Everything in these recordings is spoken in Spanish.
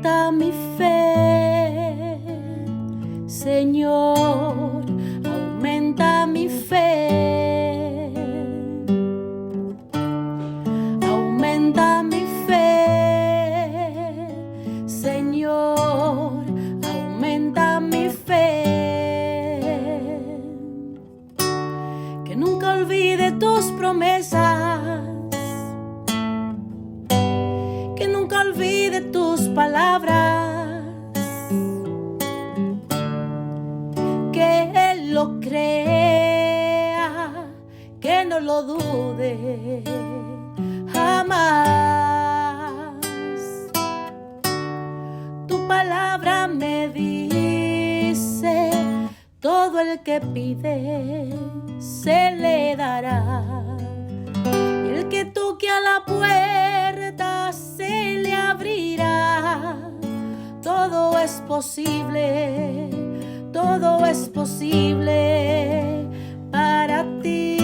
aumenta mi fe, Señor, aumenta mi fe, aumenta mi fe, Señor, aumenta mi fe, que nunca olvide tus promesas, que nunca olvide tus palabras, que Él lo crea, que no lo dude jamás. Tu palabra me dice, todo el que pide se le dará, y el que toque a la puerta se le abrirá. Todo es posible, todo es posible para ti,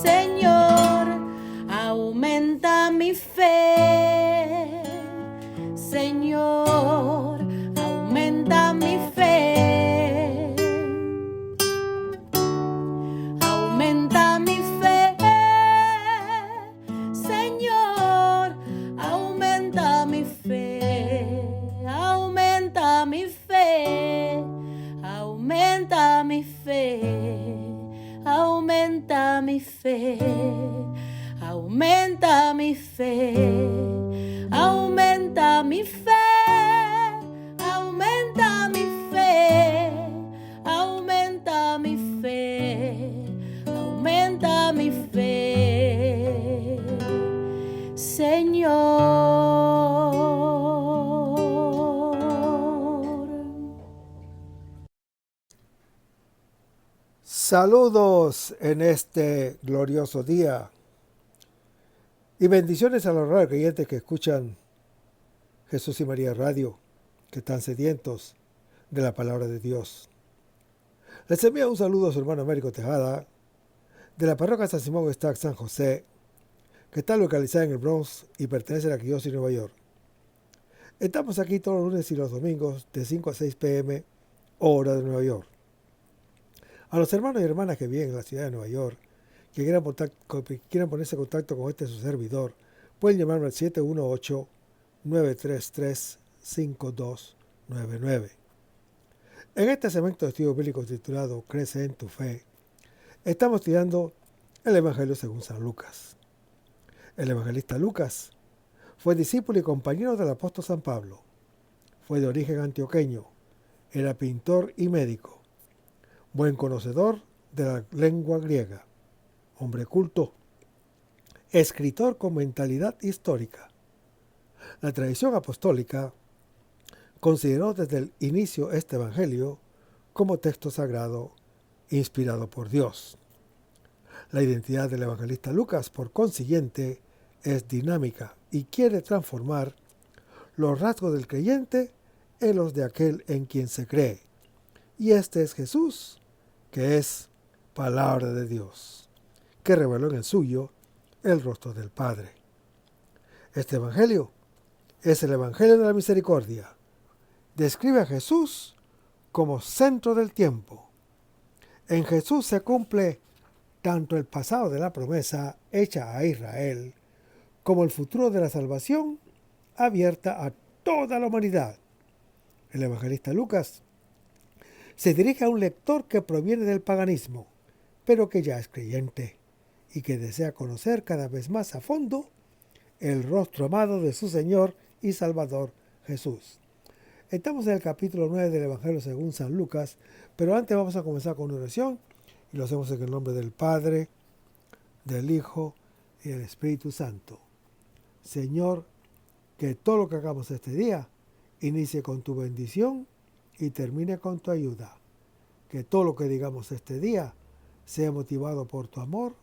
Señor. Aumenta mi fe, Señor, aumenta mi fe, aumenta mi fe, Señor, aumenta mi fe, aumenta mi fe, aumenta mi fe, aumenta mi fe, aumenta mi fe, aumenta mi fe, aumenta mi fe, aumenta mi fe, aumenta mi fe, Señor. Saludos en este glorioso día y bendiciones a los creyentes que escuchan Jesús y María Radio, que están sedientos de la palabra de Dios. Les envío un saludo a su hermano Américo Tejada, de la parroquia San Simón Stack San José, que está localizada en el Bronx y pertenece a la Arquidiócesis de Nueva York. Estamos aquí todos los lunes y los domingos de 5 a 6 p.m. hora de Nueva York. A los hermanos y hermanas que viven en la ciudad de Nueva York, que quieran ponerse en contacto con su servidor, pueden llamarme al 718-933-5299. En este segmento de estudio bíblico titulado Crece en tu fe, estamos estudiando el Evangelio según San Lucas. El evangelista Lucas fue discípulo y compañero del apóstol San Pablo. Fue de origen antioqueño, era pintor y médico, buen conocedor de la lengua griega, hombre culto, escritor con mentalidad histórica. La tradición apostólica consideró desde el inicio este evangelio como texto sagrado inspirado por Dios. La identidad del evangelista Lucas, por consiguiente, es dinámica y quiere transformar los rasgos del creyente en los de aquel en quien se cree. Y este es Jesús, que es palabra de Dios, que reveló en el suyo el rostro del Padre. Este evangelio es el evangelio de la misericordia. Describe a Jesús como centro del tiempo. En Jesús se cumple tanto el pasado de la promesa hecha a Israel como el futuro de la salvación abierta a toda la humanidad. El evangelista Lucas se dirige a un lector que proviene del paganismo, pero que ya es creyente y que desea conocer cada vez más a fondo el rostro amado de su Señor y Salvador Jesús. Estamos en el capítulo 9 del Evangelio según San Lucas, pero antes vamos a comenzar con una oración y lo hacemos en el nombre del Padre, del Hijo y del Espíritu Santo. Señor, que todo lo que hagamos este día inicie con tu bendición y termine con tu ayuda. Que todo lo que digamos este día sea motivado por tu amor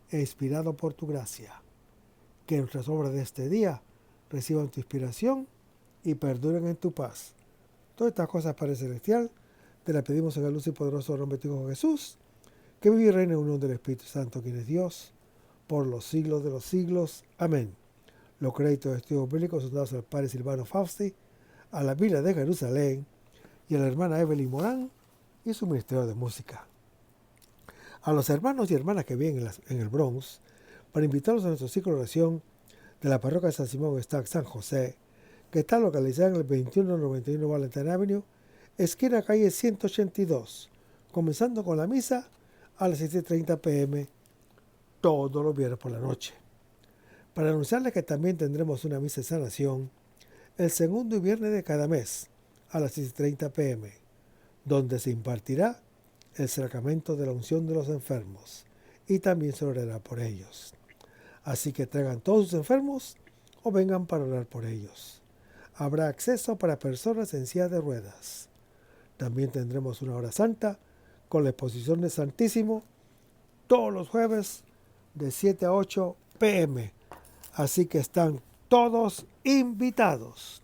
e inspirado por tu gracia. Que nuestras obras de este día reciban tu inspiración y perduren en tu paz. Todas estas cosas, Padre Celestial, te las pedimos en el luz y poderoso nombre de tu Hijo Jesús, que vive y reina en unión del Espíritu Santo, quien es Dios, por los siglos de los siglos. Amén. Los créditos de estudios bíblicos son dados al padre Silvano Fausti, a la Biblia de Jerusalén y a la hermana Evelyn Morán y su ministerio de música. A los hermanos y hermanas que viven en el Bronx, para invitarlos a nuestro ciclo de oración de la parroquia de San Simón Estac San José, que está localizada en el 2191 Valentine Avenue, esquina calle 182, comenzando con la misa a las 7:30 p.m. todos los viernes por la noche. Para anunciarles que también tendremos una misa de sanación el segundo viernes de cada mes a las 7:30 p.m., donde se impartirá el sacramento de la unción de los enfermos y también se orará por ellos. Así que traigan todos sus enfermos o vengan para orar por ellos. Habrá acceso para personas en silla de ruedas. También tendremos una hora santa con la exposición del Santísimo todos los jueves de 7 a 8 p.m. Así que están todos invitados.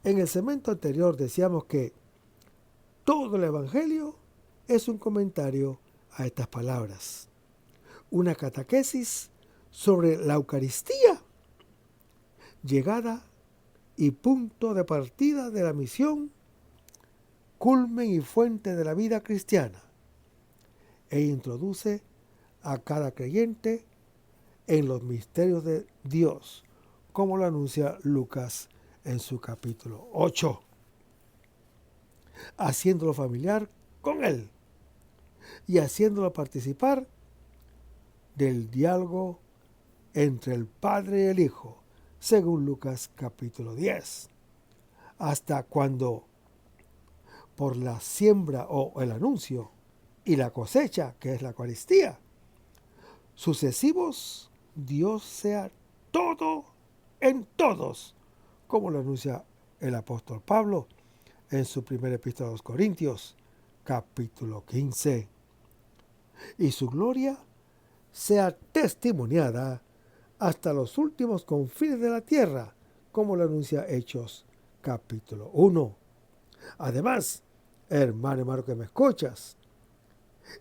En el segmento anterior decíamos que todo el Evangelio es un comentario a estas palabras. Una catequesis sobre la Eucaristía, llegada y punto de partida de la misión, culmen y fuente de la vida cristiana, e introduce a cada creyente en los misterios de Dios, como lo anuncia Lucas en su capítulo 8, haciéndolo familiar con Él y haciéndolo participar del diálogo entre el Padre y el Hijo, según Lucas capítulo 10, hasta cuando por la siembra o el anuncio y la cosecha, que es la Eucaristía, sucesivos, Dios sea todo en todos, como lo anuncia el apóstol Pablo en su primera epístola a los Corintios, capítulo 15. Y su gloria sea testimoniada hasta los últimos confines de la tierra, como lo anuncia Hechos, capítulo 1. Además, hermano que me escuchas,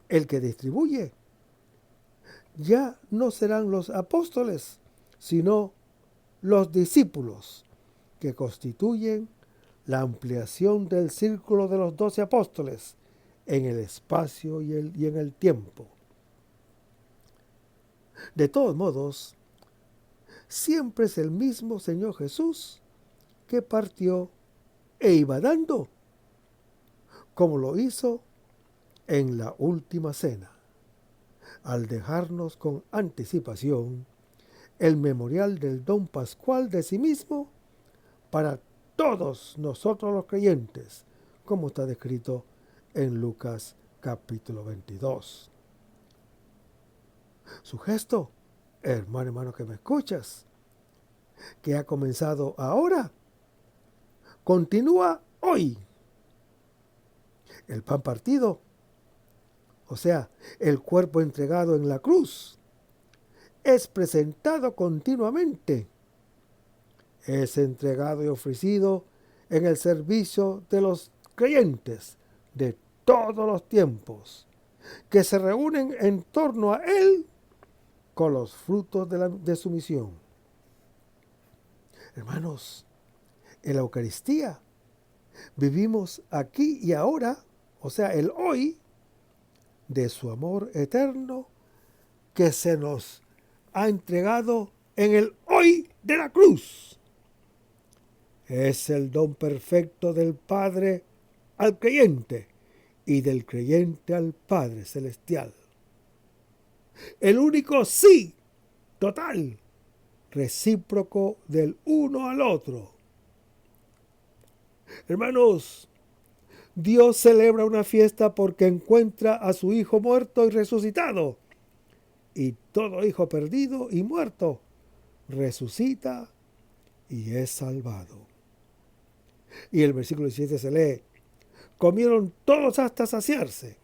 el que distribuye ya no serán los apóstoles, sino los discípulos, que constituyen la ampliación del círculo de los 12 apóstoles en el espacio y en el tiempo. De todos modos, siempre es el mismo Señor Jesús que partió e iba dando, como lo hizo en la última cena, al dejarnos con anticipación el memorial del don pascual de sí mismo para todos nosotros los creyentes, como está descrito en Lucas capítulo 22. Su gesto, hermano que me escuchas, que ha comenzado ahora, continúa hoy. El pan partido, o sea, el cuerpo entregado en la cruz, es presentado continuamente. Es entregado y ofrecido en el servicio de los creyentes de todos los tiempos, que se reúnen en torno a Él con los frutos de su misión. Hermanos, en la Eucaristía vivimos aquí y ahora, o sea, el hoy, de su amor eterno que se nos ha entregado en el hoy de la cruz. Es el don perfecto del Padre al creyente y del creyente al Padre celestial. El único sí total, recíproco del uno al otro. Hermanos, Dios celebra una fiesta porque encuentra a su Hijo muerto y resucitado. Y todo hijo perdido y muerto resucita y es salvado. Y el versículo 17 se lee: comieron todos hasta saciarse.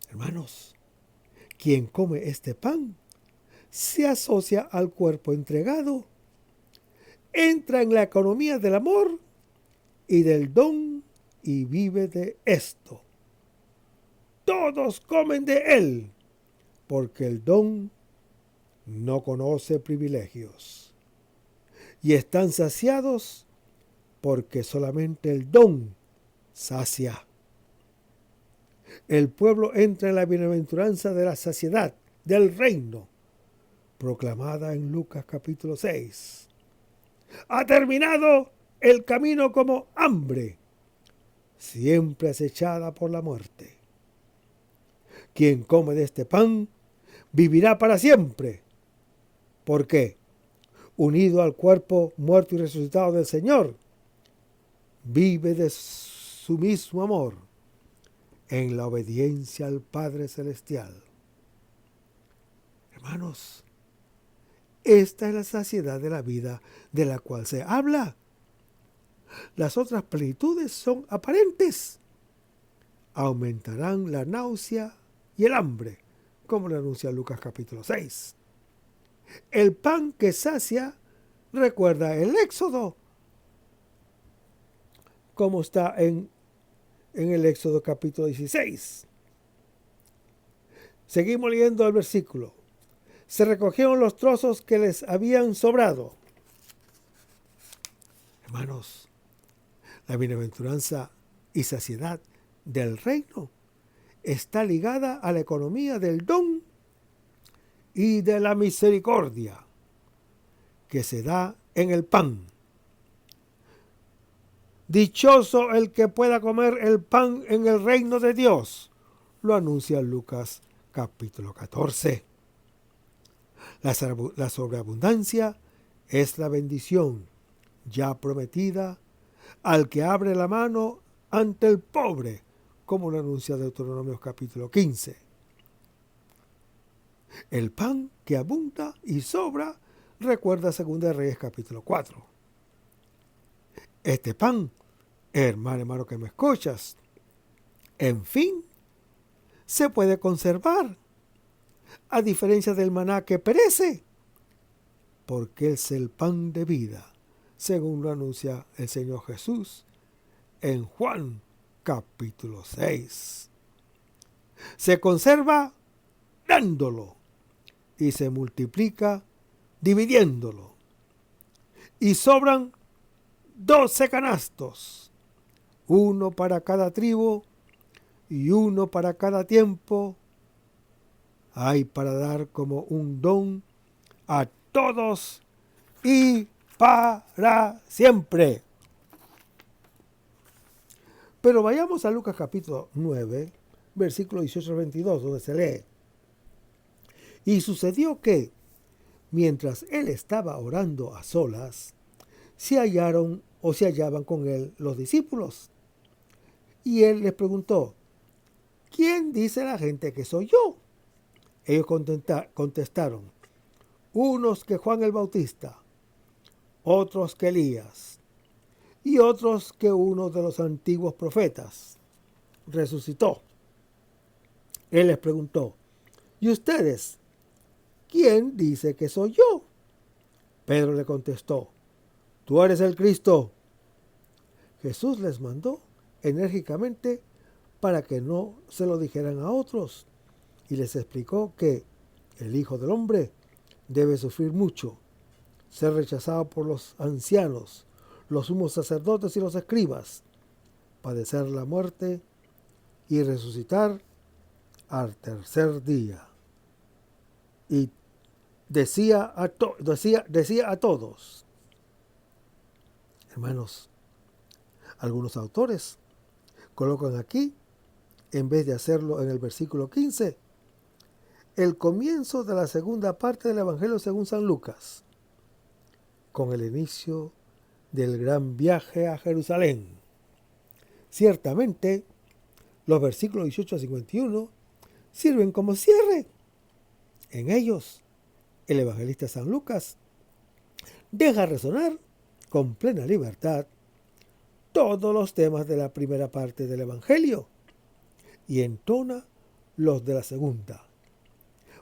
Hermanos, quien come este pan se asocia al cuerpo entregado, entra en la economía del amor y del don y vive de esto. Todos comen de él, porque el don no conoce privilegios y están saciados porque solamente el don sacia. El pueblo entra en la bienaventuranza de la saciedad del reino, proclamada en Lucas capítulo 6. Ha terminado el camino como hambre, siempre acechada por la muerte. Quien come de este pan vivirá para siempre. ¿Por qué? Unido al cuerpo muerto y resucitado del Señor, vive de su mismo amor en la obediencia al Padre Celestial. Hermanos, esta es la saciedad de la vida de la cual se habla. Las otras plenitudes son aparentes. Aumentarán la náusea y el hambre, como lo anuncia Lucas capítulo 6. El pan que sacia recuerda el Éxodo, como está en el Éxodo capítulo 16. Seguimos leyendo el versículo. Se recogieron los trozos que les habían sobrado. Hermanos, la bienaventuranza y saciedad del reino está ligada a la economía del don y de la misericordia que se da en el pan. Dichoso el que pueda comer el pan en el reino de Dios, lo anuncia Lucas capítulo 14. La sobreabundancia es la bendición ya prometida al que abre la mano ante el pobre, como lo anuncia Deuteronomio capítulo 15. El pan que abunda y sobra recuerda 2 Reyes capítulo 4. Este pan, hermano que me escuchas, en fin, se puede conservar, a diferencia del maná que perece, porque es el pan de vida, según lo anuncia el Señor Jesús en Juan capítulo 6. Se conserva dándolo y se multiplica dividiéndolo. Y sobran 12 canastos, uno para cada tribu y uno para cada tiempo. Hay para dar como un don a todos y para siempre. Pero vayamos a Lucas capítulo 9, versículo 18 al 22, donde se lee: Y sucedió que, mientras él estaba orando a solas, se hallaban con él los discípulos. Y él les preguntó: ¿Quién dice la gente que soy yo? Ellos contestaron: unos que Juan el Bautista, otros que Elías, y otros que uno de los antiguos profetas resucitó. Él les preguntó: ¿y ustedes? ¿Quién dice que soy yo? Pedro le contestó: tú eres el Cristo. Jesús les mandó enérgicamente para que no se lo dijeran a otros, y les explicó que el Hijo del Hombre debe sufrir mucho, ser rechazado por los ancianos, los sumos sacerdotes y los escribas, padecer la muerte y resucitar al tercer día. Y decía a todos. Hermanos, algunos autores colocan aquí, en vez de hacerlo en el versículo 15, el comienzo de la segunda parte del Evangelio según San Lucas, con el inicio del gran viaje a Jerusalén. Ciertamente, los versículos 18 a 51 sirven como cierre. En ellos, el evangelista San Lucas deja resonar con plena libertad todos los temas de la primera parte del Evangelio y entona los de la segunda,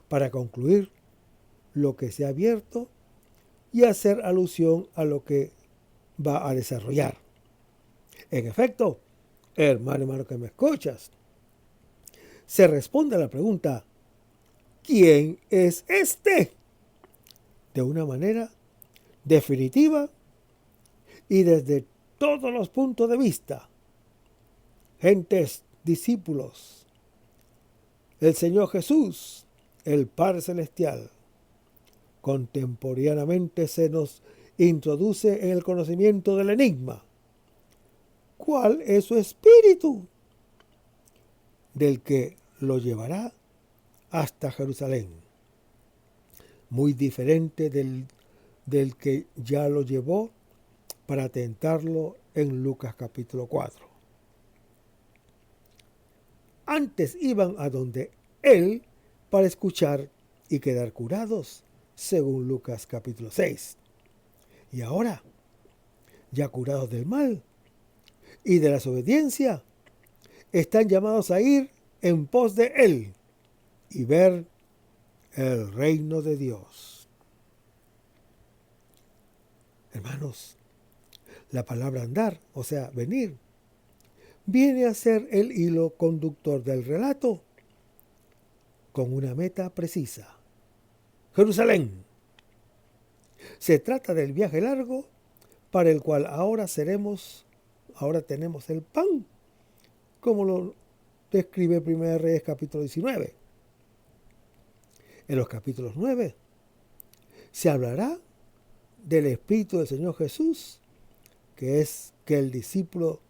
para concluir lo que se ha abierto y hacer alusión a lo que va a desarrollar. En efecto, hermano que me escuchas, se responde a la pregunta: ¿quién es este? de una manera definitiva y desde todos los puntos de vista. Gentes, discípulos, el Señor Jesús, el Padre Celestial, contemporáneamente se nos introduce en el conocimiento del enigma. ¿Cuál es su espíritu? Del que lo llevará hasta Jerusalén. Muy diferente del que ya lo llevó para tentarlo en Lucas capítulo 4. Antes iban a donde él para escuchar y quedar curados, según Lucas capítulo 6. Y ahora, ya curados del mal y de la desobediencia, están llamados a ir en pos de él y ver el reino de Dios. Hermanos, la palabra andar, o sea, venir, viene a ser el hilo conductor del relato con una meta precisa. Jerusalén. Se trata del viaje largo para el cual ahora tenemos el pan, como lo describe 1 Reyes capítulo 19. En los capítulos 9 se hablará del Espíritu del Señor Jesús, que es que el discípulo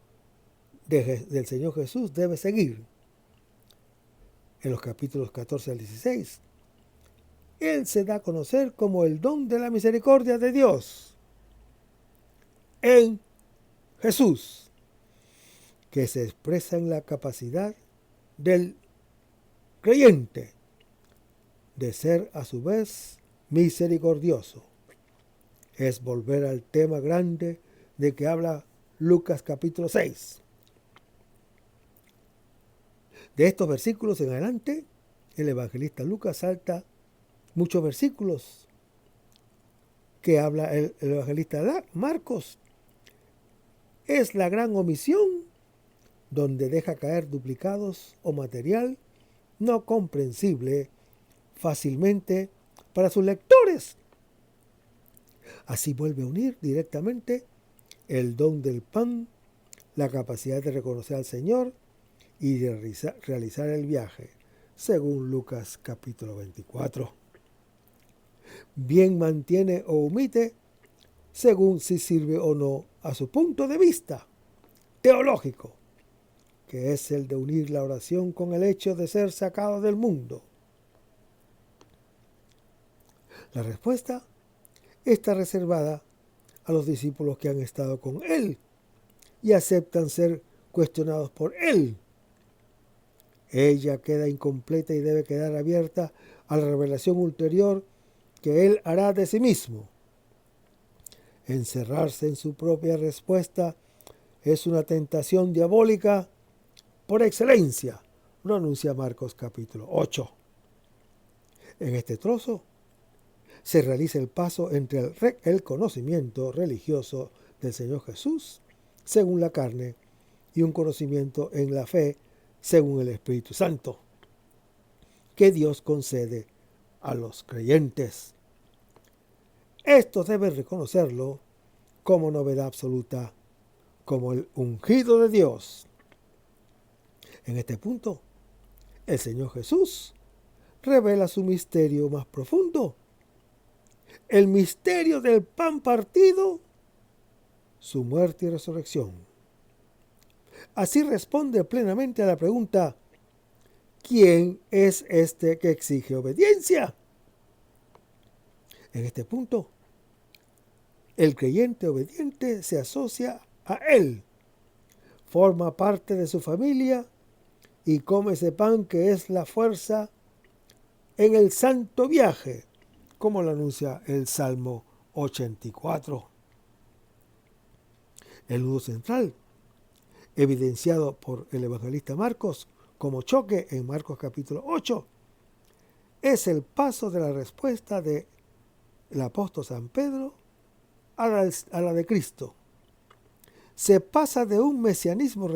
del Señor Jesús debe seguir. En los capítulos 14 al 16, Él se da a conocer como el don de la misericordia de Dios en Jesús, que se expresa en la capacidad del creyente de ser a su vez misericordioso. Es volver al tema grande de que habla Lucas capítulo 6. De estos versículos en adelante, el evangelista Lucas salta muchos versículos que habla el evangelista Marcos. Es la gran omisión donde deja caer duplicados o material no comprensible fácilmente para sus lectores. Así vuelve a unir directamente el don del pan, la capacidad de reconocer al Señor y de realizar el viaje, según Lucas capítulo 24. Bien mantiene o omite, según si sirve o no a su punto de vista teológico, que es el de unir la oración con el hecho de ser sacado del mundo. La respuesta está reservada a los discípulos que han estado con él y aceptan ser cuestionados por él. Ella queda incompleta y debe quedar abierta a la revelación ulterior que él hará de sí mismo. Encerrarse en su propia respuesta es una tentación diabólica por excelencia, lo anuncia Marcos capítulo 8. En este trozo se realiza el paso entre el conocimiento religioso del Señor Jesús, según la carne, y un conocimiento en la fe, según el Espíritu Santo, que Dios concede a los creyentes. Estos deben reconocerlo como novedad absoluta, como el ungido de Dios. En este punto, el Señor Jesús revela su misterio más profundo, el misterio del pan partido, su muerte y resurrección. Así responde plenamente a la pregunta: ¿quién es este que exige obediencia? En este punto, el creyente obediente se asocia a él, forma parte de su familia y come ese pan que es la fuerza en el santo viaje, como lo anuncia el Salmo 84. El nudo central, evidenciado por el evangelista Marcos como choque en Marcos capítulo 8, es el paso de la respuesta del apóstol San Pedro a la de Cristo. Se pasa de un mesianismo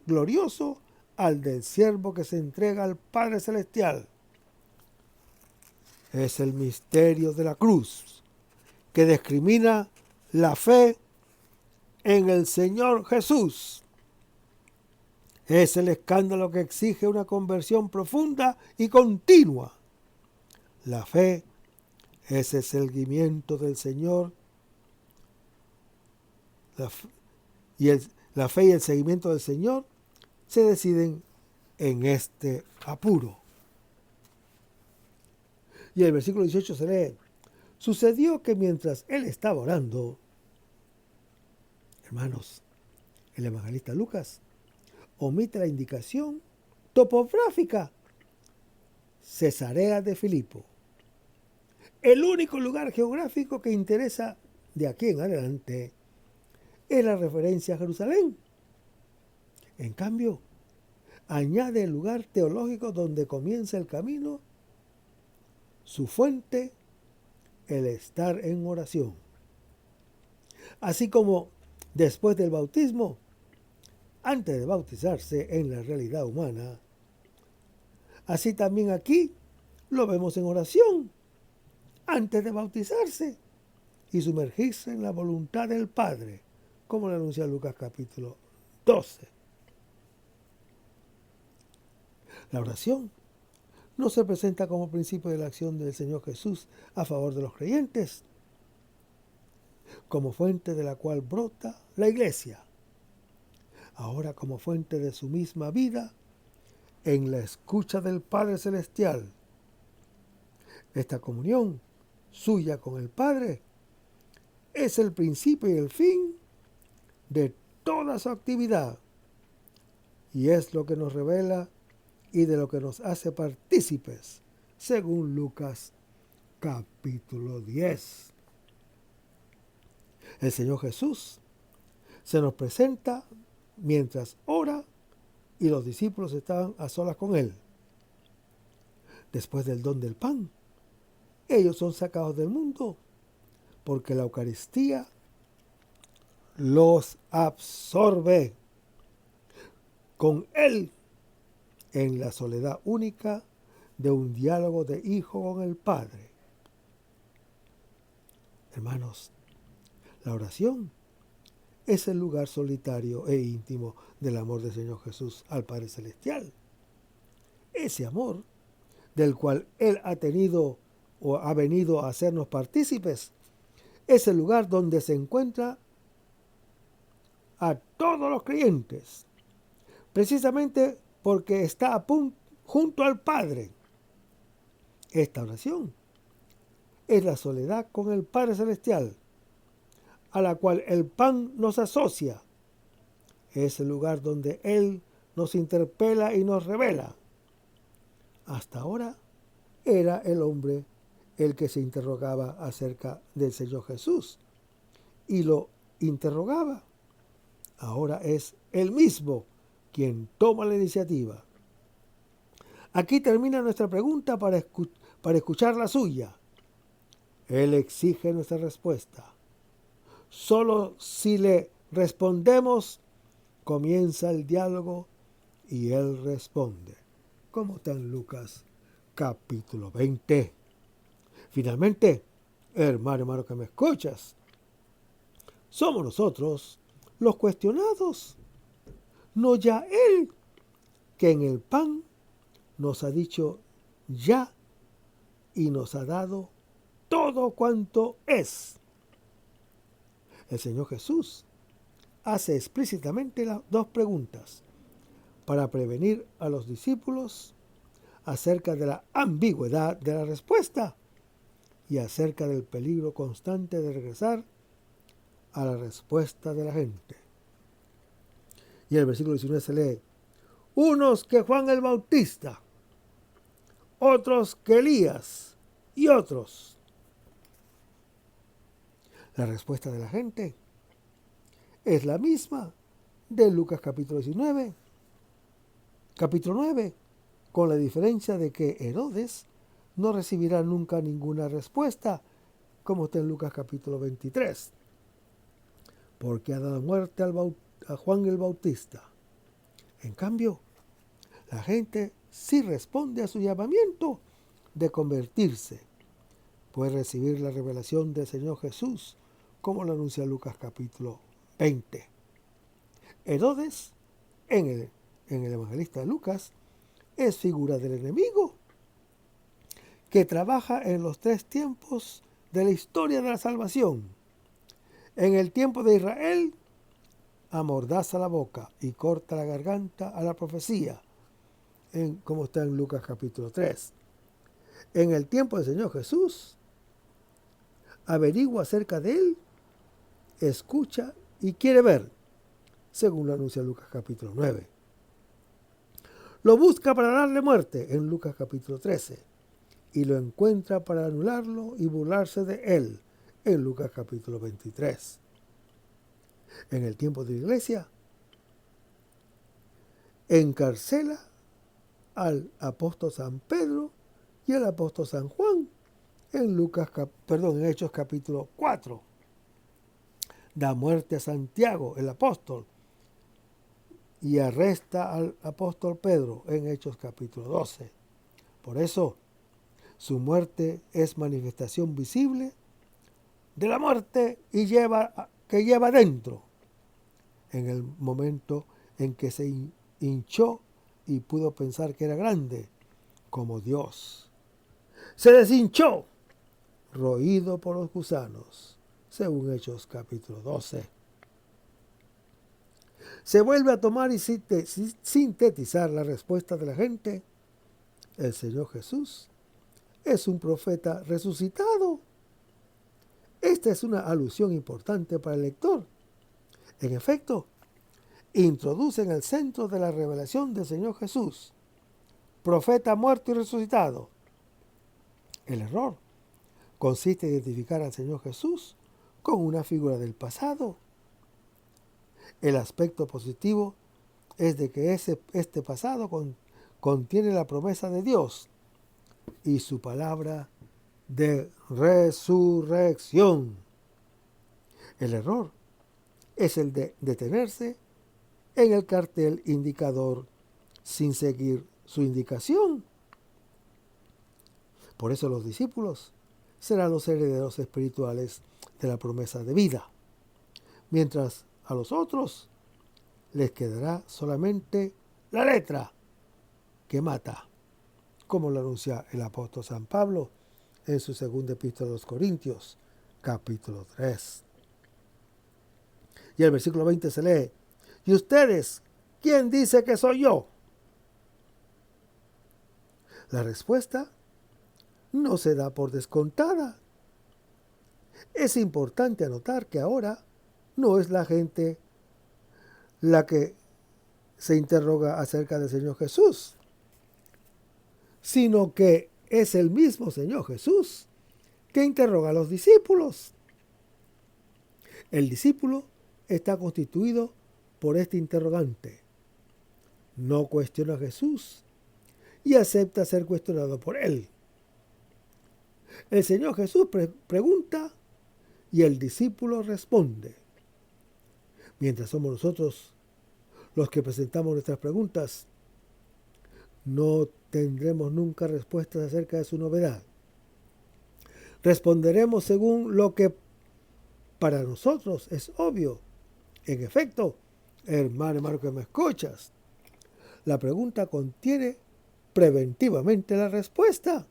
glorioso al del siervo que se entrega al Padre Celestial. Es el misterio de la cruz, que discrimina la fe en el Señor Jesús. Es el escándalo que exige una conversión profunda y continua. La fe es el seguimiento del Señor. La fe y el seguimiento del Señor se deciden en este apuro. Y el versículo 18 se lee: sucedió que mientras él estaba orando, hermanos, el evangelista Lucas omite la indicación topográfica: Cesarea de Filipo. El único lugar geográfico que interesa de aquí en adelante es la referencia a Jerusalén. En cambio, añade el lugar teológico donde comienza el camino, su fuente, el estar en oración. Así como después del bautismo, antes de bautizarse en la realidad humana, así también aquí lo vemos en oración, antes de bautizarse y sumergirse en la voluntad del Padre, como lo anuncia Lucas capítulo 12. La oración no se presenta como principio de la acción del Señor Jesús a favor de los creyentes, como fuente de la cual brota la iglesia, ahora como fuente de su misma vida en la escucha del Padre Celestial. Esta comunión suya con el Padre es el principio y el fin de toda su actividad, y es lo que nos revela y de lo que nos hace partícipes, según Lucas capítulo 10. El Señor Jesús se nos presenta mientras ora y los discípulos estaban a solas con él. Después del don del pan, ellos son sacados del mundo porque la Eucaristía los absorbe con él en la soledad única de un diálogo de hijo con el Padre. Hermanos, la oración es el lugar solitario e íntimo del amor del Señor Jesús al Padre Celestial. Ese amor del cual Él ha tenido o ha venido a hacernos partícipes es el lugar donde se encuentra a todos los creyentes, precisamente porque está junto al Padre. Esta oración es la soledad con el Padre Celestial, a la cual el pan nos asocia. Es el lugar donde Él nos interpela y nos revela. Hasta ahora era el hombre el que se interrogaba acerca del Señor Jesús y lo interrogaba. Ahora es Él mismo quien toma la iniciativa. Aquí termina nuestra pregunta para escuchar la suya. Él exige nuestra respuesta. Solo si le respondemos, comienza el diálogo y Él responde, como está en Lucas capítulo 20. Finalmente, hermano que me escuchas, somos nosotros los cuestionados, no ya Él, que en el pan nos ha dicho ya y nos ha dado todo cuanto es. El Señor Jesús hace explícitamente las dos preguntas para prevenir a los discípulos acerca de la ambigüedad de la respuesta y acerca del peligro constante de regresar a la respuesta de la gente. Y en el versículo 19 se lee: unos que Juan el Bautista, otros que Elías y otros. La respuesta de la gente es la misma de Lucas capítulo 19, capítulo 9, con la diferencia de que Herodes no recibirá nunca ninguna respuesta, como está en Lucas capítulo 23, porque ha dado muerte a Juan el Bautista. En cambio, la gente sí responde a su llamamiento de convertirse, después de recibir la revelación del Señor Jesús, como lo anuncia Lucas capítulo 20. Herodes, en el evangelista Lucas, es figura del enemigo, que trabaja en los tres tiempos de la historia de la salvación. En el tiempo de Israel, amordaza la boca y corta la garganta a la profecía, como está en Lucas capítulo 3. En el tiempo del Señor Jesús, averigua acerca de él, escucha y quiere ver, según lo anuncia Lucas capítulo 9. Lo busca para darle muerte en Lucas capítulo 13 y lo encuentra para anularlo y burlarse de él en Lucas capítulo 23. En el tiempo de la iglesia, encarcela al apóstol San Pedro y al apóstol San Juan en Hechos capítulo 4. Da muerte a Santiago, el apóstol, y arresta al apóstol Pedro en Hechos capítulo 12. Por eso, su muerte es manifestación visible de la muerte que lleva dentro, en el momento en que se hinchó y pudo pensar que era grande, como Dios. Se deshinchó, roído por los gusanos, según Hechos capítulo 12. Se vuelve a tomar y sintetizar la respuesta de la gente. El Señor Jesús es un profeta resucitado. Esta es una alusión importante para el lector. En efecto, introduce en el centro de la revelación del Señor Jesús, profeta muerto y resucitado. El error consiste en identificar al Señor Jesús con una figura del pasado. El aspecto positivo es de que este pasado contiene la promesa de Dios y su palabra de resurrección. El error es el de detenerse en el cartel indicador sin seguir su indicación. Por eso los discípulos serán los herederos espirituales de la promesa de vida, mientras a los otros les quedará solamente la letra que mata, como lo anuncia el apóstol San Pablo en su segunda epístola a los Corintios, capítulo 3. Y el versículo 20 se lee: ¿y ustedes, quién dice que soy yo? La respuesta no se da por descontada. Es importante anotar que ahora no es la gente la que se interroga acerca del Señor Jesús, sino que es el mismo Señor Jesús que interroga a los discípulos. El discípulo está constituido por este interrogante. No cuestiona a Jesús y acepta ser cuestionado por él. El Señor Jesús pregunta y el discípulo responde. Mientras somos nosotros los que presentamos nuestras preguntas, no tendremos nunca respuestas acerca de su novedad. Responderemos según lo que para nosotros es obvio. En efecto, hermano que me escuchas, la pregunta contiene preventivamente la respuesta.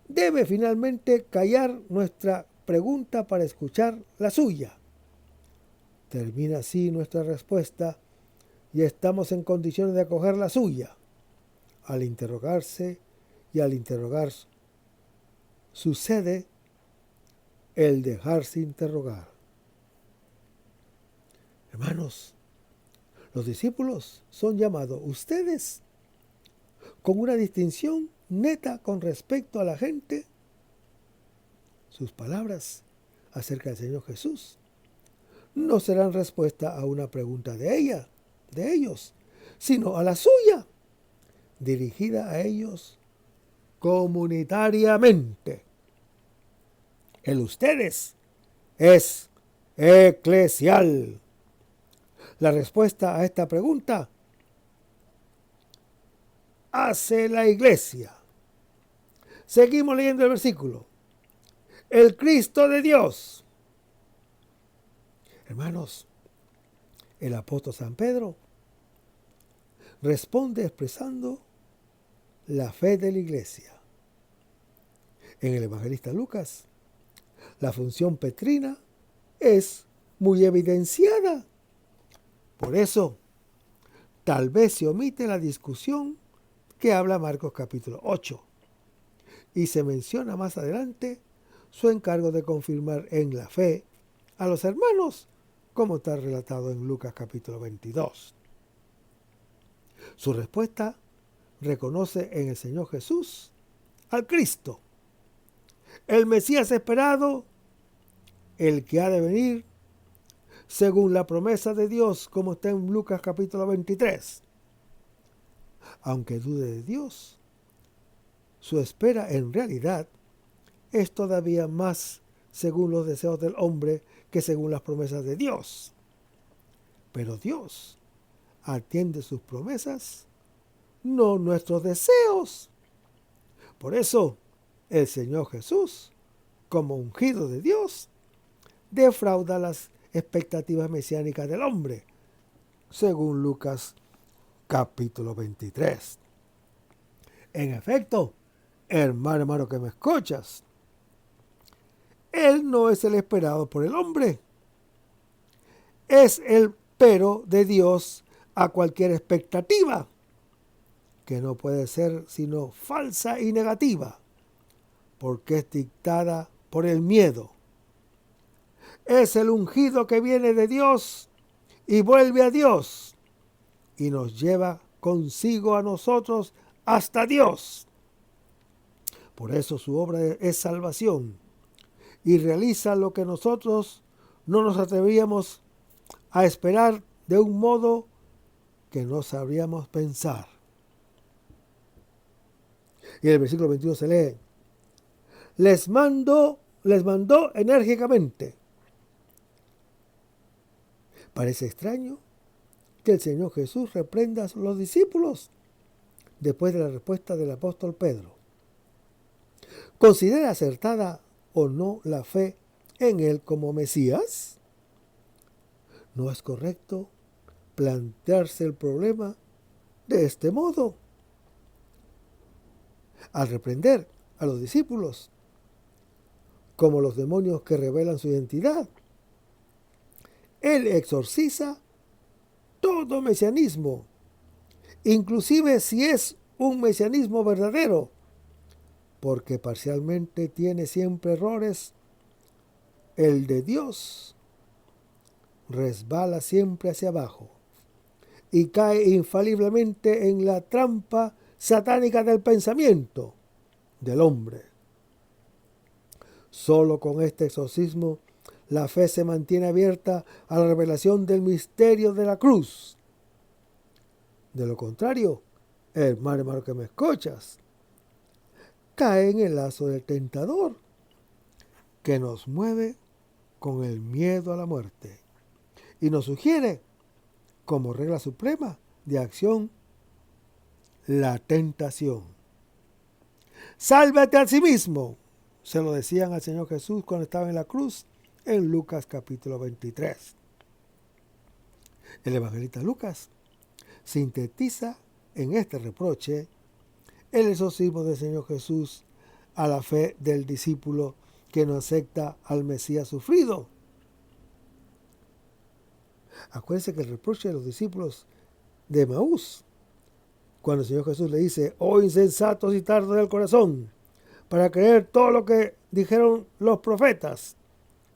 Debe finalmente callar nuestra pregunta para escuchar la suya. Termina así nuestra respuesta y estamos en condiciones de acoger la suya. Al interrogarse y al interrogar sucede el dejarse interrogar. Hermanos, los discípulos son llamados ustedes con una distinción neta con respecto a la gente. Sus palabras acerca del Señor Jesús no serán respuesta a una pregunta de ellos, sino a la suya, dirigida a ellos comunitariamente. El ustedes es eclesial. La respuesta a esta pregunta hace la iglesia. Seguimos leyendo el versículo. el Cristo de Dios. Hermanos, el apóstol San Pedro responde expresando la fe de la iglesia. En el evangelista Lucas, la función petrina es muy evidenciada. Por eso, tal vez se omite la discusión que habla Marcos capítulo 8 y se menciona más adelante su encargo de confirmar en la fe a los hermanos, como está relatado en Lucas capítulo 22. Su respuesta reconoce en el Señor Jesús al Cristo, el Mesías esperado, el que ha de venir según la promesa de Dios, como está en Lucas capítulo 23. Aunque dude de Dios, su espera en realidad es todavía más según los deseos del hombre que según las promesas de Dios. Pero Dios atiende sus promesas, no nuestros deseos. Por eso, el Señor Jesús, como ungido de Dios, defrauda las expectativas mesiánicas del hombre, según Lucas capítulo 23. En efecto, hermano que me escuchas, Él no es el esperado por el hombre. Es el pero de Dios a cualquier expectativa, que no puede ser sino falsa y negativa, porque es dictada por el miedo. Es el ungido que viene de Dios y vuelve a Dios y nos lleva consigo a nosotros hasta Dios. Por eso su obra es salvación y realiza lo que nosotros no nos atrevíamos a esperar de un modo que no sabríamos pensar. Y en el versículo 21 se lee: les mandó enérgicamente. Parece extraño que el Señor Jesús reprenda a los discípulos después de la respuesta del apóstol Pedro. ¿Considera acertada o no la fe en Él como Mesías? No es correcto plantearse el problema de este modo. Al reprender a los discípulos, como los demonios que revelan su identidad, Él exorciza todo mesianismo, inclusive si es un mesianismo verdadero, porque parcialmente tiene siempre errores. El de Dios resbala siempre hacia abajo y cae infaliblemente en la trampa satánica del pensamiento del hombre. Solo con este exorcismo la fe se mantiene abierta a la revelación del misterio de la cruz. De lo contrario, hermano que me escuchas, cae en el lazo del tentador, que nos mueve con el miedo a la muerte y nos sugiere, como regla suprema de acción, la tentación. Sálvate a sí mismo, se lo decían al Señor Jesús cuando estaba en la cruz, en Lucas capítulo 23. El evangelista Lucas sintetiza en este reproche el exorcismo del Señor Jesús a la fe del discípulo que no acepta al Mesías sufrido. Acuérdense que el reproche de los discípulos de Emaús, cuando el Señor Jesús le dice: oh insensatos y tardos del corazón, para creer todo lo que dijeron los profetas.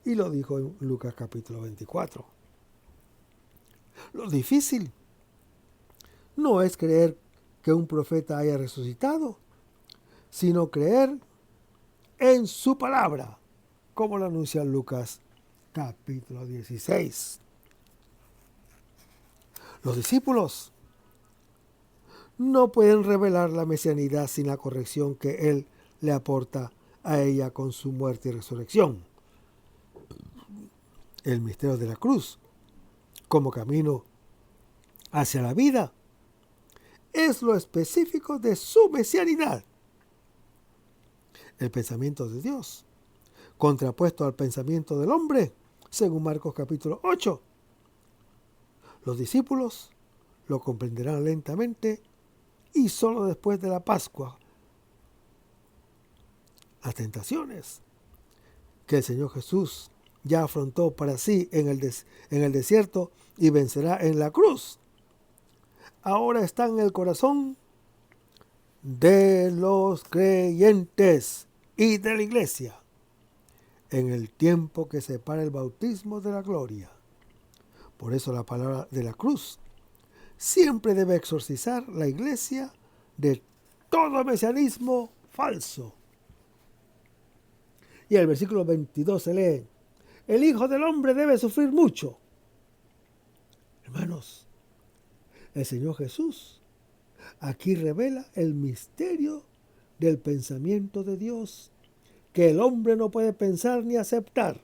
Y lo dijo en Lucas capítulo 24. Lo difícil no es creer que un profeta haya resucitado, sino creer en su palabra, como lo anuncia Lucas capítulo 16. Los discípulos no pueden revelar la mesianidad sin la corrección que Él le aporta a ella con su muerte y resurrección. El misterio de la cruz, como camino hacia la vida, es lo específico de su mesianidad. El pensamiento de Dios, contrapuesto al pensamiento del hombre, según Marcos capítulo 8. Los discípulos lo comprenderán lentamente y solo después de la Pascua. Las tentaciones que el Señor Jesús ya afrontó para sí en el desierto y vencerá en la cruz, ahora están en el corazón de los creyentes y de la iglesia, en el tiempo que separa el bautismo de la gloria. Por eso la palabra de la cruz siempre debe exorcizar la iglesia de todo mesianismo falso. Y el versículo 22 se lee: el Hijo del Hombre debe sufrir mucho. Hermanos, el Señor Jesús aquí revela el misterio del pensamiento de Dios, que el hombre no puede pensar ni aceptar.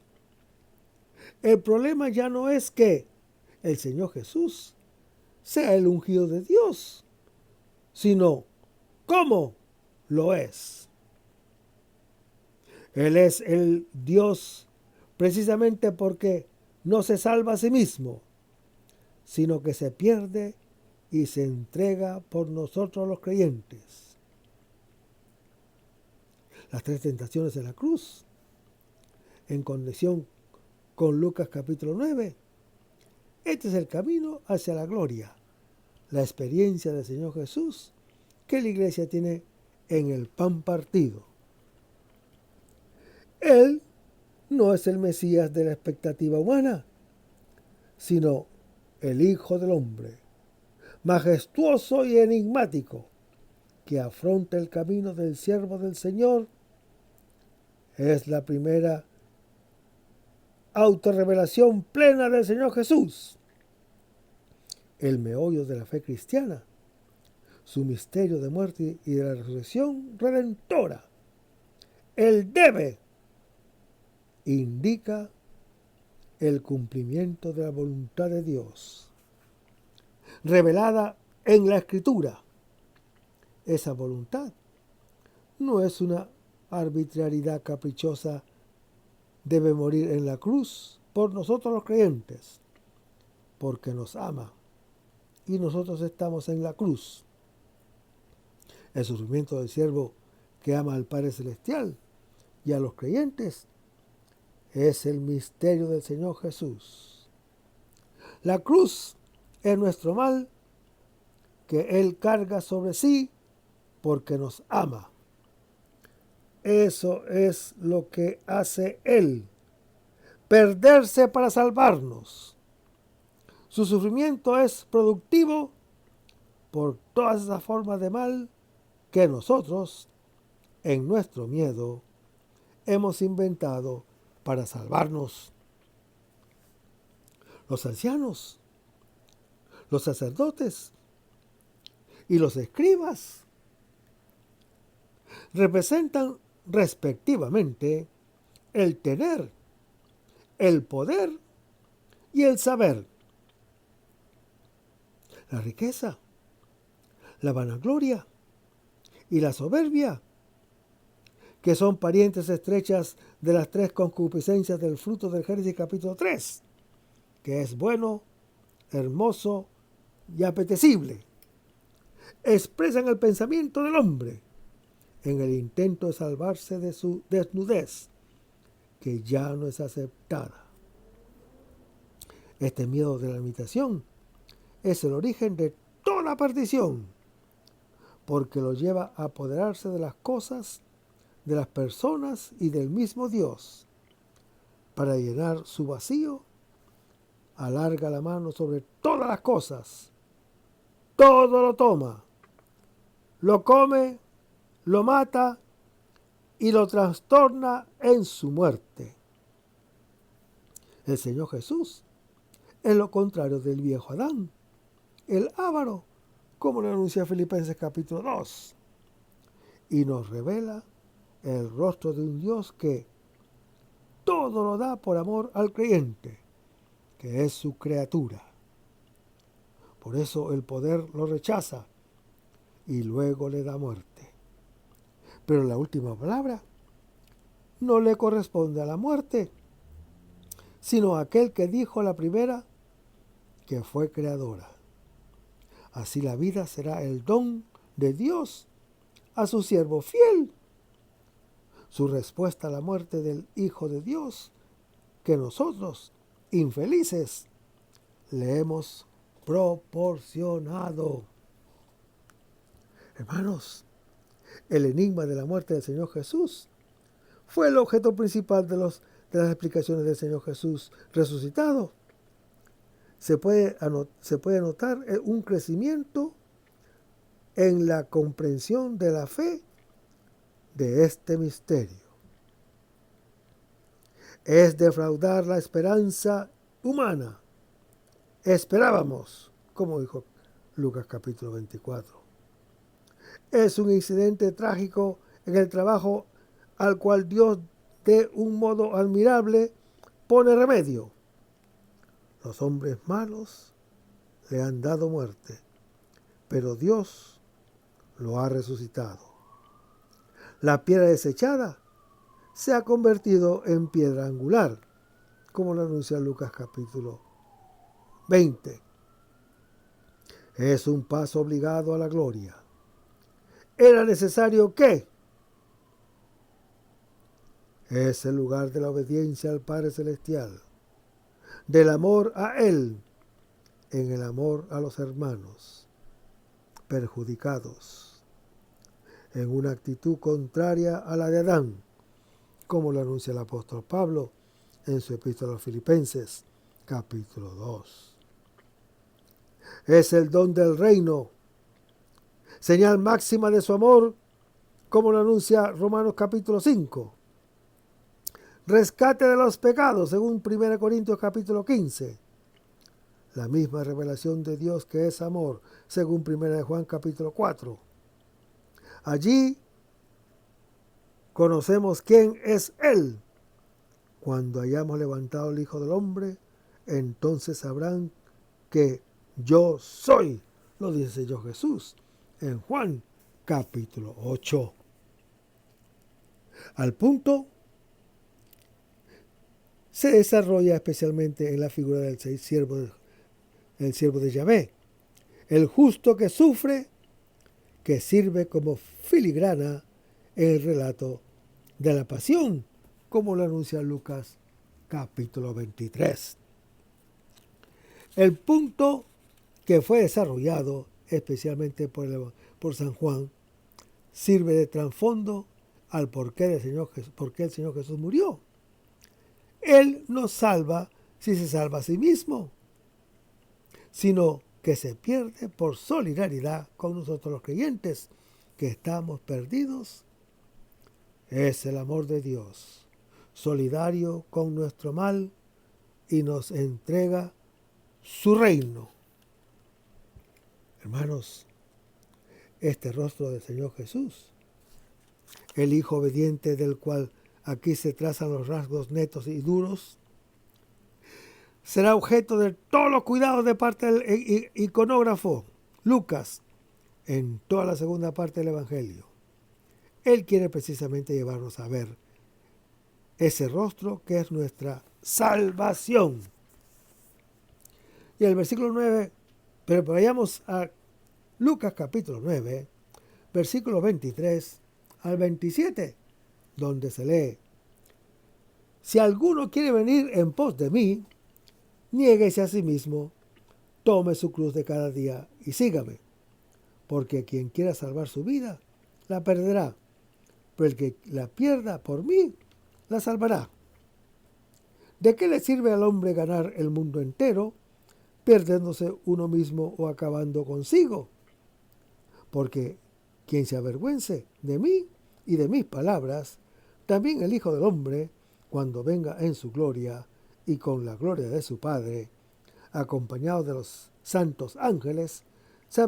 El problema ya no es que el Señor Jesús sea el ungido de Dios, sino cómo lo es. Él es el Dios precisamente porque no se salva a sí mismo, sino que se pierde y se entrega por nosotros los creyentes. Las tres tentaciones de la cruz, en conexión con Lucas capítulo 9, este es el camino hacia la gloria, la experiencia del Señor Jesús que la iglesia tiene en el pan partido. Él no es el Mesías de la expectativa humana, sino el Hijo del Hombre, majestuoso y enigmático, que afronta el camino del siervo del Señor. Es la primera autorrevelación plena del Señor Jesús, el meollo de la fe cristiana, su misterio de muerte y de la resurrección redentora. El debe indica el cumplimiento de la voluntad de Dios, revelada en la Escritura. Esa voluntad no es una arbitrariedad caprichosa, debe morir en la cruz por nosotros los creyentes, porque nos ama y nosotros estamos en la cruz. El sufrimiento del siervo que ama al Padre Celestial y a los creyentes es el misterio del Señor Jesús. La cruz es nuestro mal que Él carga sobre sí porque nos ama. Eso es lo que hace Él, perderse para salvarnos. Su sufrimiento es productivo por todas esas formas de mal que nosotros, en nuestro miedo, hemos inventado para salvarnos. Los ancianos, los sacerdotes y los escribas representan respectivamente el tener, el poder y el saber, la riqueza, la vanagloria y la soberbia, que son parientes estrechas de las tres concupiscencias del fruto del Génesis capítulo 3, que es bueno, hermoso y apetecible. Expresan el pensamiento del hombre en el intento de salvarse de su desnudez, que ya no es aceptada. Este miedo de la limitación es el origen de toda perdición, porque lo lleva a apoderarse de las cosas, de las personas y del mismo Dios. Para llenar su vacío, alarga la mano sobre todas las cosas, todo lo toma, lo come, lo mata y lo trastorna en su muerte. El Señor Jesús es lo contrario del viejo Adán, el avaro, como lo anuncia Filipenses capítulo 2, y nos revela el rostro de un Dios que todo lo da por amor al creyente, que es su criatura. Por eso el poder lo rechaza y luego le da muerte. Pero la última palabra no le corresponde a la muerte, sino a aquel que dijo la primera, que fue creadora. Así la vida será el don de Dios a su siervo fiel. Su respuesta a la muerte del Hijo de Dios, que nosotros, infelices, le hemos proporcionado. Hermanos, el enigma de la muerte del Señor Jesús fue el objeto principal de las explicaciones del Señor Jesús resucitado. Se puede notar un crecimiento en la comprensión de la fe de este misterio. Es defraudar la esperanza humana. Esperábamos, como dijo Lucas capítulo 24. Es un incidente trágico en el trabajo al cual Dios de un modo admirable pone remedio. Los hombres malos le han dado muerte, pero Dios lo ha resucitado. La piedra desechada se ha convertido en piedra angular, como lo anuncia Lucas capítulo 20. Es un paso obligado a la gloria. Era necesario que es el lugar de la obediencia al Padre Celestial, del amor a Él, en el amor a los hermanos, perjudicados, en una actitud contraria a la de Adán, como lo anuncia el apóstol Pablo en su epístola a los Filipenses, capítulo 2. Es el don del reino, señal máxima de su amor, como lo anuncia Romanos capítulo 5. Rescate de los pecados, según 1 Corintios capítulo 15. La misma revelación de Dios que es amor, según 1 Juan capítulo 4. Allí conocemos quién es Él. Cuando hayamos levantado el Hijo del Hombre, entonces sabrán que yo soy, lo dice el Señor Jesús en Juan capítulo 8. Al punto se desarrolla especialmente en la figura del siervo de Yahvé, el justo que sufre, que sirve como filigrana en el relato de la pasión, como lo anuncia Lucas capítulo 23. El punto que fue desarrollado especialmente por San Juan sirve de trasfondo al por qué el Señor Jesús murió. Él no salva si se salva a sí mismo, sino que se pierde por solidaridad con nosotros los creyentes, que estamos perdidos. Es el amor de Dios, solidario con nuestro mal, y nos entrega su reino. Hermanos, este rostro del Señor Jesús, el Hijo obediente del cual aquí se trazan los rasgos netos y duros, será objeto de todos los cuidados de parte del iconógrafo Lucas en toda la segunda parte del Evangelio. Él quiere precisamente llevarnos a ver ese rostro que es nuestra salvación. Y el versículo 9, pero vayamos a Lucas capítulo 9, versículo 23 al 27, donde se lee: si alguno quiere venir en pos de mí, niéguese a sí mismo, tome su cruz de cada día y sígame. Porque quien quiera salvar su vida, la perderá. Pero el que la pierda por mí, la salvará. ¿De qué le sirve al hombre ganar el mundo entero, perdiéndose uno mismo o acabando consigo? Porque quien se avergüence de mí y de mis palabras, también el Hijo del Hombre, cuando venga en su gloria y con la gloria de su Padre, acompañado de los santos ángeles, se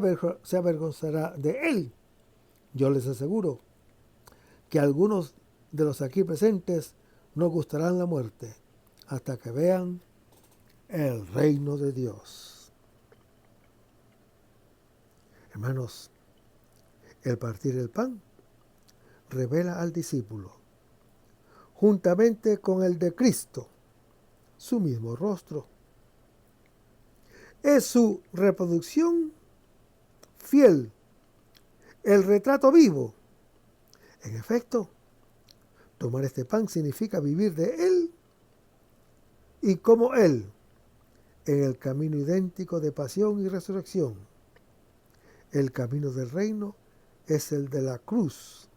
avergonzará de él. Yo les aseguro que algunos de los aquí presentes no gustarán la muerte hasta que vean el reino de Dios. Hermanos, el partir el pan revela al discípulo: juntamente con el de Cristo, su mismo rostro. Es su reproducción fiel, el retrato vivo. En efecto, tomar este pan significa vivir de Él y como Él, en el camino idéntico de pasión y resurrección. El camino del reino es el de la cruz,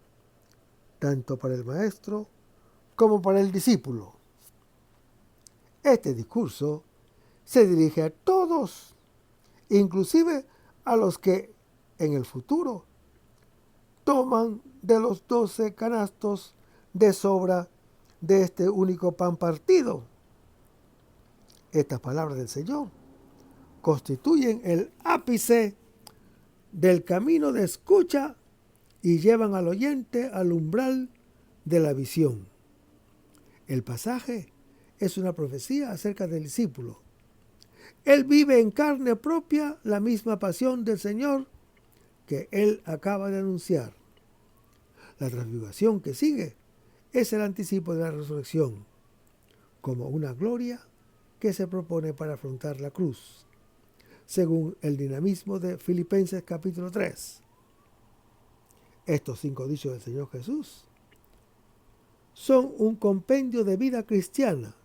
tanto para el maestro como para el discípulo. Este discurso se dirige a todos, inclusive a los que en el futuro toman de los 12 canastos de sobra de este único pan partido. Estas palabras del Señor constituyen el ápice del camino de escucha y llevan al oyente al umbral de la visión. El pasaje es una profecía acerca del discípulo. Él vive en carne propia la misma pasión del Señor que él acaba de anunciar. La transfiguración que sigue es el anticipo de la resurrección, como una gloria que se propone para afrontar la cruz, según el dinamismo de Filipenses capítulo 3. Estos 5 dichos del Señor Jesús son un compendio de vida cristiana,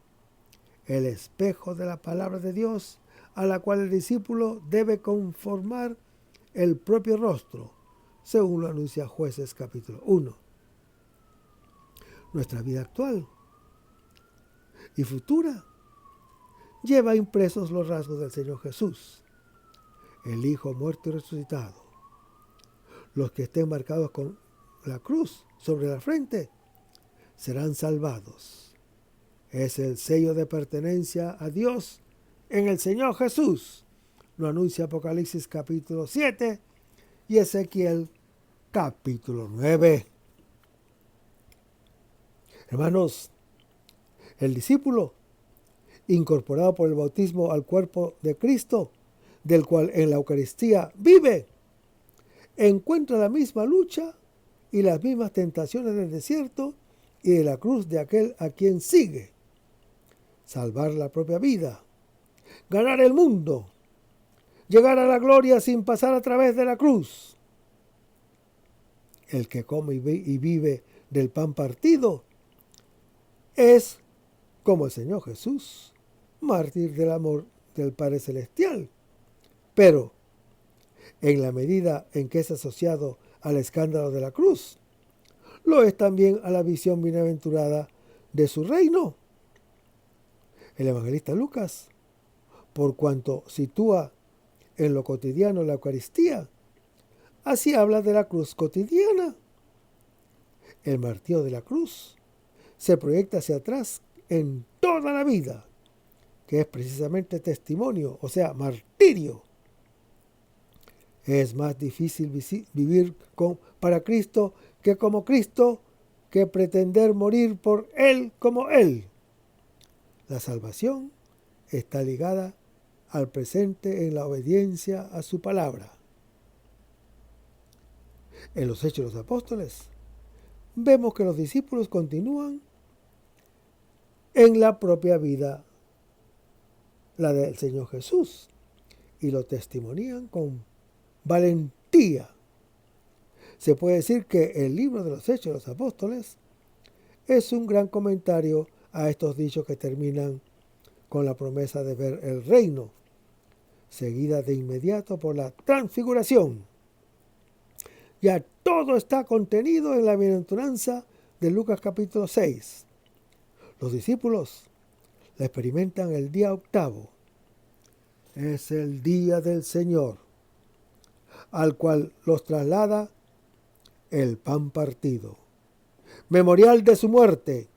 el espejo de la palabra de Dios a la cual el discípulo debe conformar el propio rostro, según lo anuncia Jueces capítulo 1. Nuestra vida actual y futura lleva impresos los rasgos del Señor Jesús, el Hijo muerto y resucitado. Los que estén marcados con la cruz sobre la frente serán salvados. Es el sello de pertenencia a Dios en el Señor Jesús. Lo anuncia Apocalipsis capítulo 7 y Ezequiel capítulo 9. Hermanos, el discípulo, incorporado por el bautismo al cuerpo de Cristo, del cual en la Eucaristía vive, encuentra la misma lucha y las mismas tentaciones del desierto y de la cruz de aquel a quien sigue. Salvar la propia vida, ganar el mundo, llegar a la gloria sin pasar a través de la cruz. El que come y vive del pan partido es, como el Señor Jesús, mártir del amor del Padre Celestial. Pero, en la medida en que es asociado al escándalo de la cruz, lo es también a la visión bienaventurada de su reino. El evangelista Lucas, por cuanto sitúa en lo cotidiano la Eucaristía, así habla de la cruz cotidiana. El martirio de la cruz se proyecta hacia atrás en toda la vida, que es precisamente testimonio, o sea, martirio. Es más difícil vivir para Cristo que como Cristo, que pretender morir por Él como Él. La salvación está ligada al presente en la obediencia a su palabra. En los Hechos de los Apóstoles, vemos que los discípulos continúan en la propia vida, la del Señor Jesús, y lo testimonian con valentía. Se puede decir que el libro de los Hechos de los Apóstoles es un gran comentario a estos dichos que terminan con la promesa de ver el reino, seguida de inmediato por la transfiguración. Ya todo está contenido en la bienaventuranza de Lucas capítulo 6. Los discípulos la experimentan el día 8. Es el día del Señor, al cual los traslada el pan partido, memorial de su muerte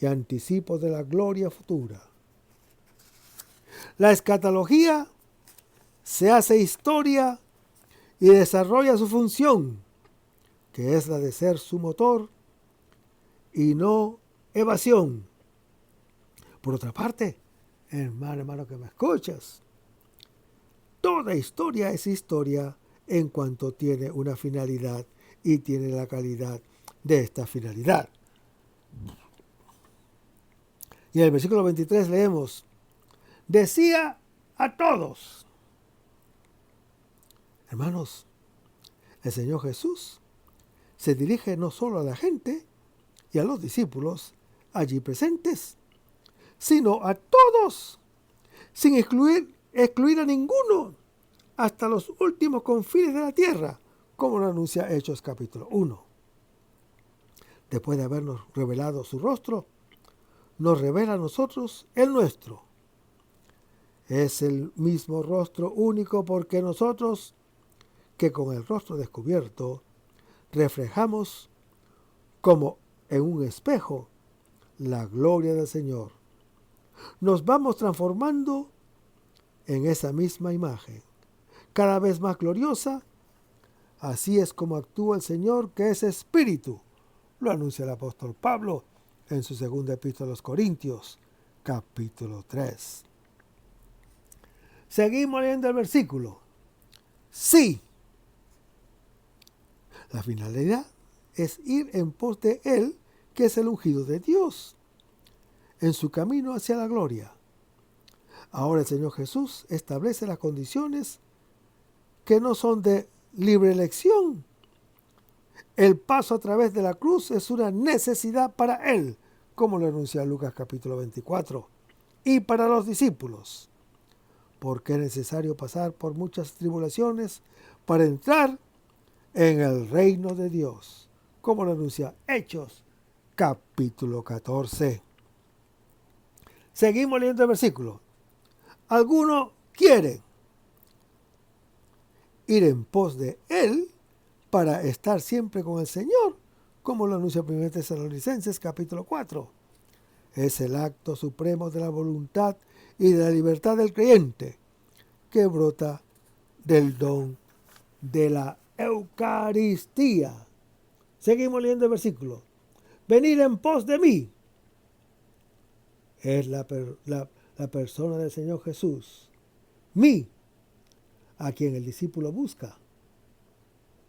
y anticipo de la gloria futura. La escatología se hace historia y desarrolla su función, que es la de ser su motor y no evasión. Por otra parte, hermano que me escuchas, toda historia es historia en cuanto tiene una finalidad y tiene la calidad de esta finalidad. Y en el versículo 23 leemos, decía a todos. Hermanos, el Señor Jesús se dirige no solo a la gente y a los discípulos allí presentes, sino a todos, sin excluir a ninguno, hasta los últimos confines de la tierra, como lo anuncia Hechos capítulo 1. Después de habernos revelado su rostro, nos revela a nosotros el nuestro. Es el mismo rostro único porque nosotros, que con el rostro descubierto, reflejamos como en un espejo la gloria del Señor. Nos vamos transformando en esa misma imagen, cada vez más gloriosa. Así es como actúa el Señor, que es Espíritu. Lo anuncia el apóstol Pablo en su segunda epístola a los Corintios, capítulo 3. Seguimos leyendo el versículo. Sí. La finalidad es ir en pos de Él, que es el ungido de Dios, en su camino hacia la gloria. Ahora el Señor Jesús establece las condiciones que no son de libre elección. El paso a través de la cruz es una necesidad para Él, como lo anuncia Lucas capítulo 24, y para los discípulos, porque es necesario pasar por muchas tribulaciones para entrar en el reino de Dios, como lo anuncia Hechos capítulo 14. Seguimos leyendo el versículo. Algunos quieren ir en pos de Él para estar siempre con el Señor, como lo anuncia 1 Tesalonicenses capítulo 4. Es el acto supremo de la voluntad y de la libertad del creyente que brota del don de la Eucaristía. Seguimos leyendo el versículo. Venid en pos de mí. Es la persona del Señor Jesús. Mí, a quien el discípulo busca.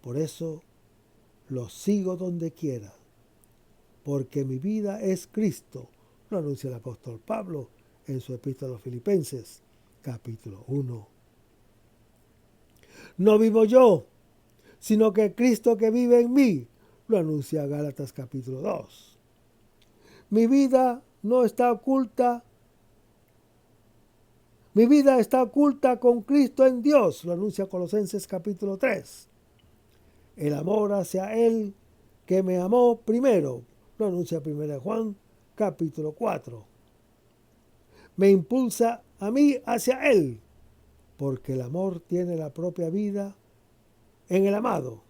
Por eso lo sigo donde quiera, porque mi vida es Cristo, lo anuncia el apóstol Pablo en su epístola a los Filipenses, capítulo 1. No vivo yo, sino que Cristo que vive en mí, lo anuncia Gálatas capítulo 2. Mi vida no está oculta. Mi vida está oculta con Cristo en Dios, lo anuncia Colosenses capítulo 3. El amor hacia Él que me amó primero, lo anuncia 1 Juan capítulo 4. Me impulsa a mí hacia Él, porque el amor tiene la propia vida en el amado.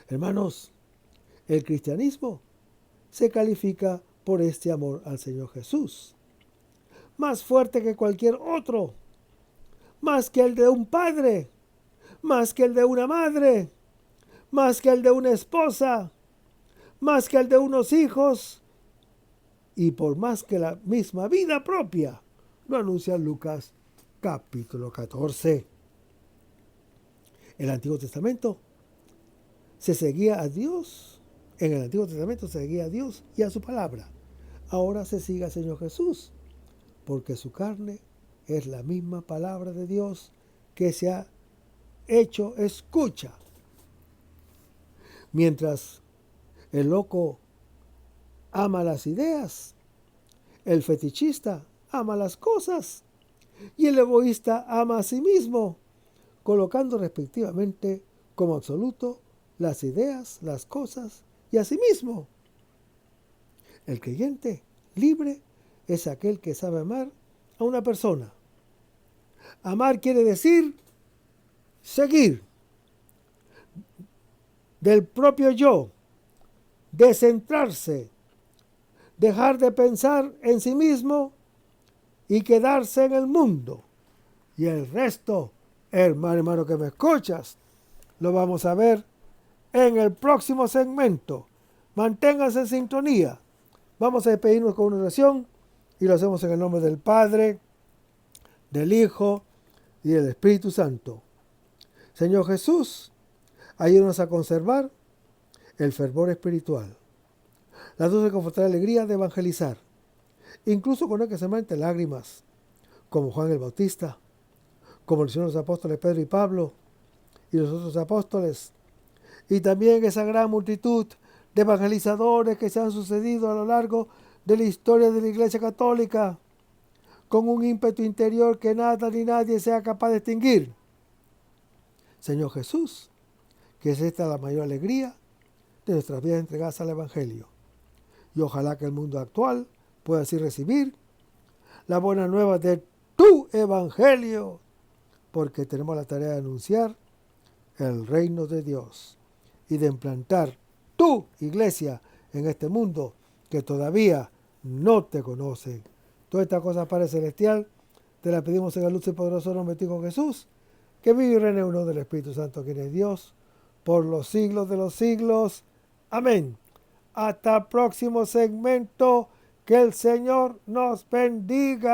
Hermanos, el cristianismo se califica por este amor al Señor Jesús, más fuerte que cualquier otro, más que el de un padre, más que el de una madre, más que el de una esposa, más que el de unos hijos, y por más que la misma vida propia, lo anuncia Lucas capítulo 14. El Antiguo Testamento se seguía a Dios. En el Antiguo Testamento se seguía a Dios y a su palabra. Ahora se sigue al Señor Jesús, porque su carne es la misma palabra de Dios que se ha hecho escucha. Mientras el loco ama las ideas, el fetichista ama las cosas y el egoísta ama a sí mismo, colocando respectivamente como absoluto las ideas, las cosas y a sí mismo. El creyente libre es aquel que sabe amar a una persona. Amar quiere decir seguir del propio yo, descentrarse, dejar de pensar en sí mismo y quedarse en el mundo. Y el resto, hermano que me escuchas, lo vamos a ver en el próximo segmento. Manténganse en sintonía. Vamos a despedirnos con una oración y lo hacemos en el nombre del Padre, del Hijo y del Espíritu Santo. Señor Jesús, ayúdanos a conservar el fervor espiritual, la dulce y confortable alegría de evangelizar, incluso con el que se mete lágrimas, como Juan el Bautista, como lo hicieron los apóstoles Pedro y Pablo y los otros apóstoles, y también esa gran multitud de evangelizadores que se han sucedido a lo largo de la historia de la Iglesia Católica, con un ímpetu interior que nada ni nadie sea capaz de extinguir. Señor Jesús, que es esta la mayor alegría de nuestras vidas entregadas al Evangelio. Y ojalá que el mundo actual pueda así recibir la buena nueva de tu Evangelio, porque tenemos la tarea de anunciar el reino de Dios y de implantar tu iglesia en este mundo que todavía no te conoce. Todas estas cosas, Padre Celestial, te las pedimos en el luz y poderoso nombre de Jesús, que vive y reina uno del Espíritu Santo, quien es Dios, por los siglos de los siglos. Amén. Hasta el próximo segmento. Que el Señor nos bendiga.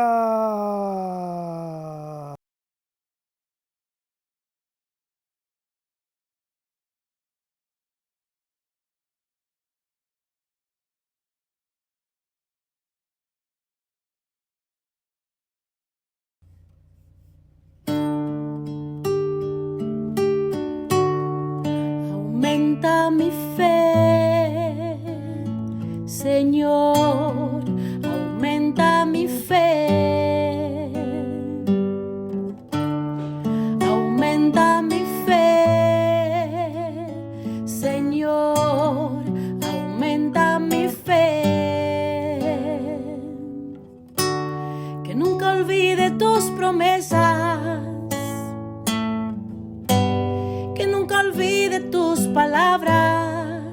Aumenta mi fe, Señor, aumenta mi fe. Aumenta mi fe, Señor, aumenta mi fe. Que nunca olvide tus promesas, que nunca olvide tus palabras,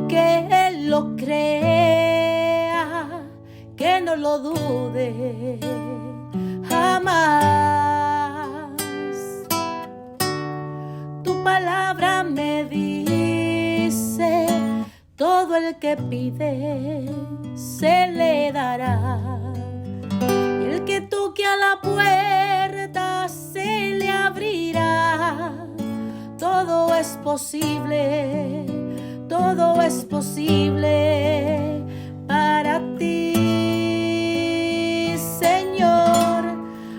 que Él lo crea, que no lo dude jamás. Tu palabra me dice, todo el que pide se le dará, y el que toque a la puerta se le abrirá. Todo es posible, todo es posible para ti, Señor.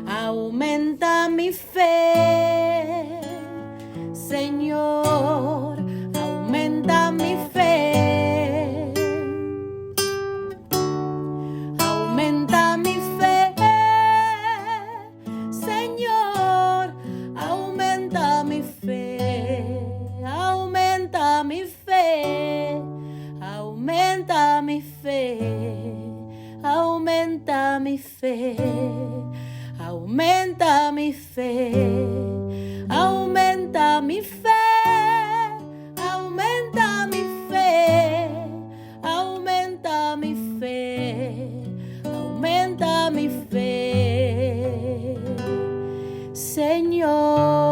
Aumenta mi fe, Señor, aumenta mi fe. Aumenta mi fe, Señor, aumenta mi fe. Aumenta mi fe, aumenta mi fe, aumenta mi fe, aumenta mi fe, aumenta mi fe, aumenta mi fe, aumenta mi fe, aumenta mi fe, Señor.